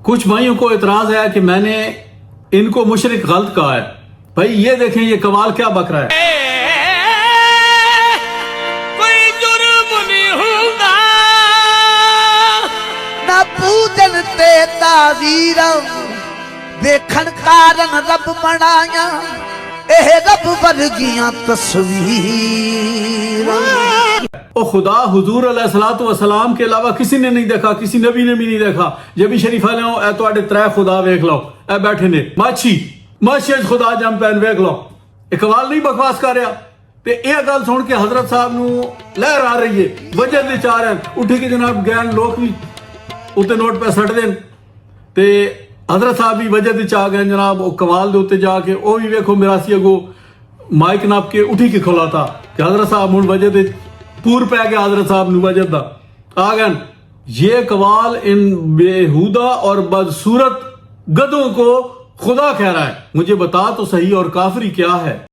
कुछ भाइयों को इतराज है कि मैंने इनको मुशरिक गलत कहा है। भाई ये देखें, ये कवाल क्या बक रहा है। कोई जुर्म नहीं होगा ना पूजन ते तावीर देखण कारण रब बनाया एह रब वर्गियां तस्वीर। ओ खुदा हुजूर अलैहिस्सलातु वस्सलाम के अलावा किसी ने नहीं देखा, किसी नबी ने भी नहीं देखा। जब भी शरीफा ले ए तुहाडे त्रै खुदा वेख लो, ए बैठे ने माछी खुदा जम पैन वेख लो। इकबाल नहीं बकवास कर रहा। ते यह गल सुन के हजरत साहब नू लहर आ रही है, वजह दे चार हैं उठ के जनाब गैन लोग भी उत्ते नोट पे सट देन ते हजरत साहब भी वजह दे चा गए जनाब। वो कवाल दे उत्ते जाके वो भी वेखो मिरासी अगो माइक नाप के उठी के खलोता कि हजरत साहब हुण वजह दे पूर पै गया हजरत साहब नू वजह दा आ गए। ये कवाल इन बेहुदा और बदसूरत गधों को खुदा कह रहा है। मुझे बता तो सही और काफरी क्या है।